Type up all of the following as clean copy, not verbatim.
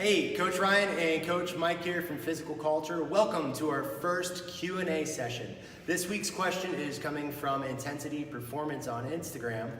Hey, Coach Ryan and Coach Mike here from Physical Culture. Welcome to our first Q&A session. This week's question is coming from Intensity Performance on Instagram.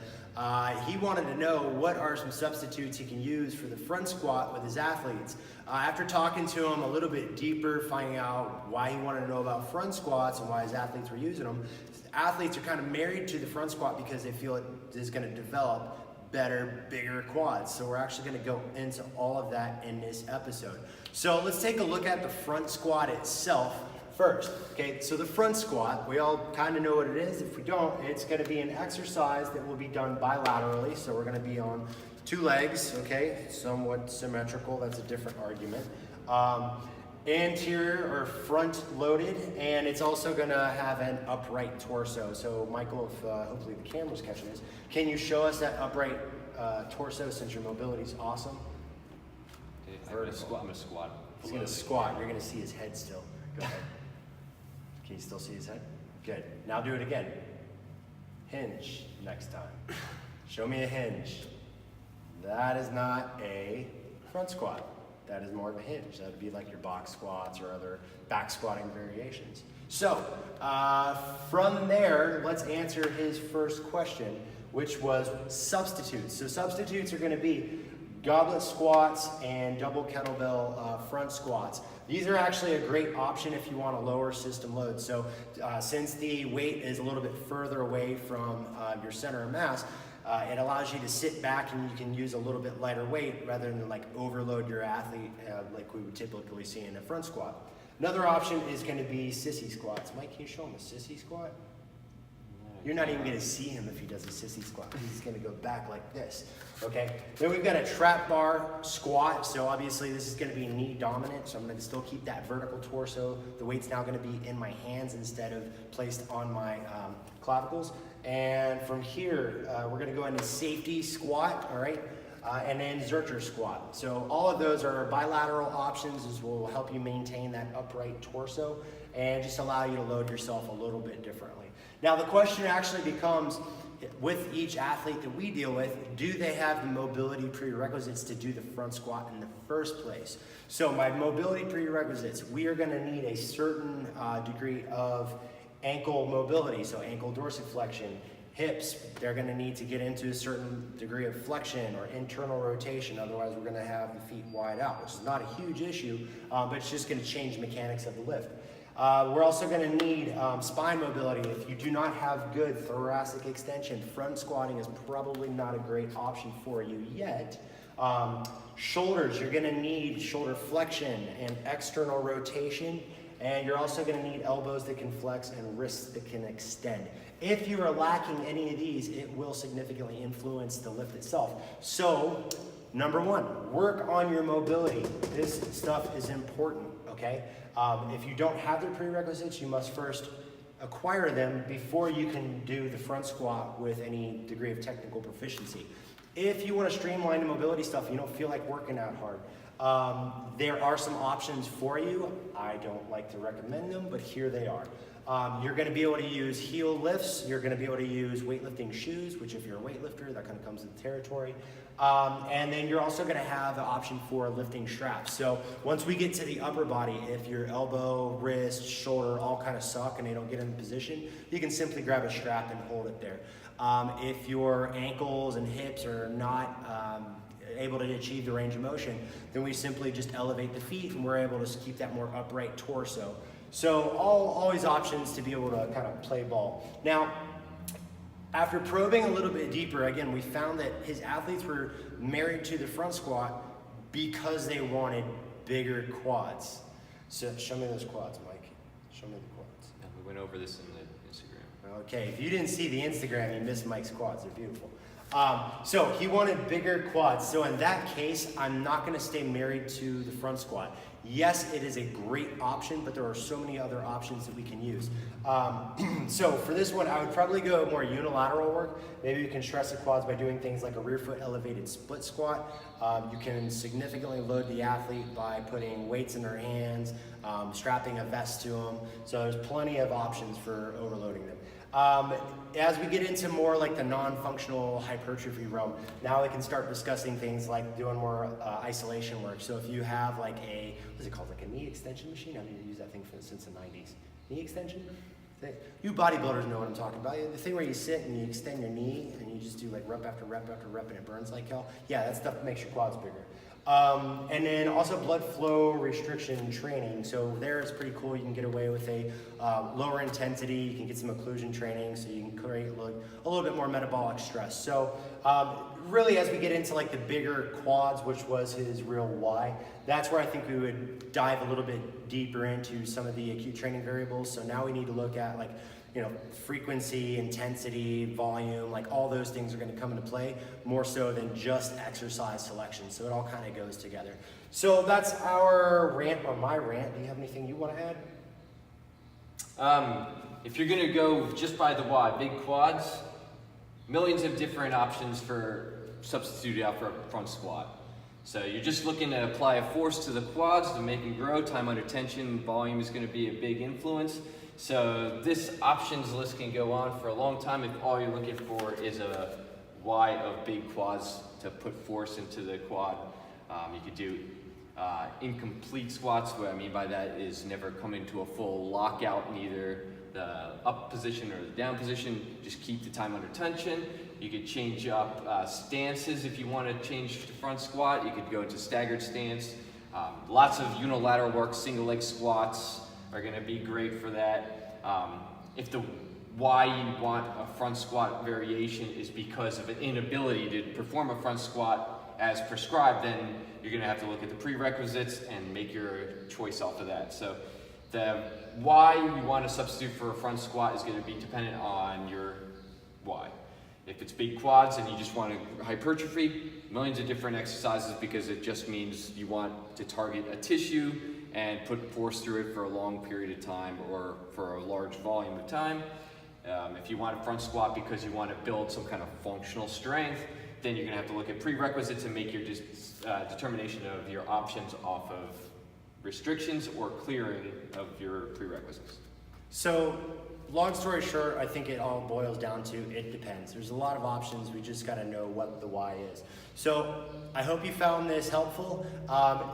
He wanted to know what are some substitutes he can use for the front squat with his athletes. After talking to him a little bit deeper, finding out why he wanted to know about front squats and why his athletes were using them, athletes are kind of married to the front squat because they feel it is going to develop better, bigger quads. So we're actually going to go into all of that in this episode. So let's take a look at the front squat itself first. Okay, so the front squat, we all kind of know what it is. If we don't, it's going to be an exercise that will be done bilaterally. So we're going to be on two legs, okay, somewhat symmetrical. That's a different argument. Anterior or front loaded, and it's also going to have an upright torso. So Michael, if hopefully the camera's catching this, can you show us that upright torso since your mobility is awesome? Okay, I'm going to squat. He's going to squat. You're going to see his head still. Go ahead. Can you still see his head? Good. Now do it again. Hinge next time. Show me a hinge. That is not a front squat. That is more of a hinge. That would be like your box squats or other back squatting variations. So from there, let's answer his first question, which was substitutes. So substitutes are going to be goblet squats and double kettlebell front squats. These are actually a great option if you want a lower system load. So since the weight is a little bit further away from your center of mass, it allows you to sit back and you can use a little bit lighter weight rather than like overload your athlete like we would typically see in a front squat. Another option is going to be sissy squats. Mike, can you show him a sissy squat? You're not even going to see him if he does a sissy squat. He's going to go back like this. Okay. Then we've got a trap bar squat. So obviously this is going to be knee dominant. So I'm going to still keep that vertical torso. The weight's now going to be in my hands instead of placed on my clavicles. And from here, we're going to go into safety squat. All right. And then Zercher squat. So all of those are bilateral options as will help you maintain that upright torso and just allow you to load yourself a little bit differently. Now the question actually becomes, with each athlete that we deal with, do they have the mobility prerequisites to do the front squat in the first place? So my mobility prerequisites, we are going to need a certain degree of ankle mobility, so ankle dorsiflexion. Hips, they're going to need to get into a certain degree of flexion or internal rotation, otherwise we're going to have the feet wide out, which is not a huge issue, but it's just going to change the mechanics of the lift. We're also going to need spine mobility. If you do not have good thoracic extension, front squatting is probably not a great option for you yet. Shoulders, you're going to need shoulder flexion and external rotation, and you're also going to need elbows that can flex and wrists that can extend. If you are lacking any of these, it will significantly influence the lift itself. So, number one, work on your mobility. This stuff is important, okay? If you don't have the prerequisites, you must first acquire them before you can do the front squat with any degree of technical proficiency. If you want to streamline the mobility stuff, you don't feel like working out hard, there are some options for you. I don't like to recommend them, but here they are. You're going to be able to use heel lifts. You're going to be able to use weightlifting shoes, which if you're a weightlifter, that kind of comes with the territory. And then you're also going to have the option for lifting straps. So once we get to the upper body, if your elbow, wrist, shoulder all kind of suck and they don't get in position, you can simply grab a strap and hold it there. If your ankles and hips are not able to achieve the range of motion, then we simply just elevate the feet and we're able to keep that more upright torso. So always options to be able to kind of play ball. Now, after probing a little bit deeper, again, we found that his athletes were married to the front squat because they wanted bigger quads. So show me those quads, Mike. Show me the quads. Yeah, we went over this in the Instagram. Okay, if you didn't see the Instagram, you missed Mike's quads. They're beautiful. So he wanted bigger quads. So in that case, I'm not going to stay married to the front squat. Yes, it is a great option, but there are so many other options that we can use. So for this one, I would probably go more unilateral work. Maybe you can stress the quads by doing things like a rear foot elevated split squat. You can significantly load the athlete by putting weights in their hands, strapping a vest to them. So there's plenty of options for overloading them. As we get into more like the non-functional hypertrophy realm, now we can start discussing things like doing more isolation work. So if you have like a, what's it called, like a knee extension machine? I've used that thing since the 90s. Knee extension? You bodybuilders know what I'm talking about. The thing where you sit and you extend your knee and you just do like rep after rep after rep and it burns like hell. Yeah, that stuff makes your quads bigger. And then also blood flow restriction training. So there it's pretty cool. You can get away with a lower intensity. You can get some occlusion training so you can create a little bit more metabolic stress. So really as we get into like the bigger quads, which was his real why, that's where I think we would dive a little bit deeper into some of the acute training variables. So now we need to look at like, you know, frequency, intensity, volume, like all those things are going to come into play more so than just exercise selection. So it all kind of goes together. So that's our rant or my rant. Do you have anything you want to add? If you're going to go just by the why, big quads, millions of different options for substitute out for a front squat. So you're just looking to apply a force to the quads to make them grow. Time under tension, volume is going to be a big influence. So this options list can go on for a long time if all you're looking for is a why of big quads to put force into the quad. You could do incomplete squats. What I mean by that is never come into a full lockout in either the up position or the down position. Just keep the time under tension. You could change up stances if you want to change to front squat. You could go into staggered stance. Lots of unilateral work, single leg squats are going to be great for that. If the why you want a front squat variation is because of an inability to perform a front squat as prescribed, then you're going to have to look at the prerequisites and make your choice off of that. So the why you want to substitute for a front squat is going to be dependent on your why. If it's big quads and you just want hypertrophy, millions of different exercises because it just means you want to target a tissue and put force through it for a long period of time or for a large volume of time. If you want a front squat because you want to build some kind of functional strength, then you're going to have to look at prerequisites and make your determination of your options off of restrictions or clearing of your prerequisites. So long story short, I think it all boils down to it depends. There's a lot of options. We just got to know what the why is. So I hope you found this helpful.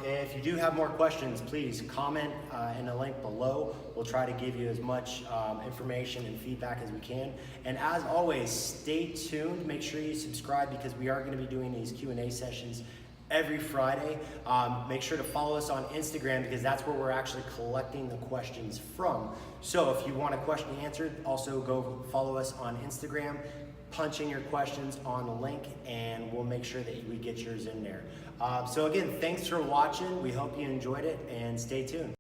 If you do have more questions, please comment in the link below. We'll try to give you as much information and feedback as we can. And as always, stay tuned. Make sure you subscribe because we are going to be doing these Q&A sessions every Friday. Make sure to follow us on Instagram because that's where we're actually collecting the questions from. So if you want a question answered, also go follow us on Instagram, punch in your questions on the link, and we'll make sure that we get yours in there. So again, thanks for watching. We hope you enjoyed it, and stay tuned.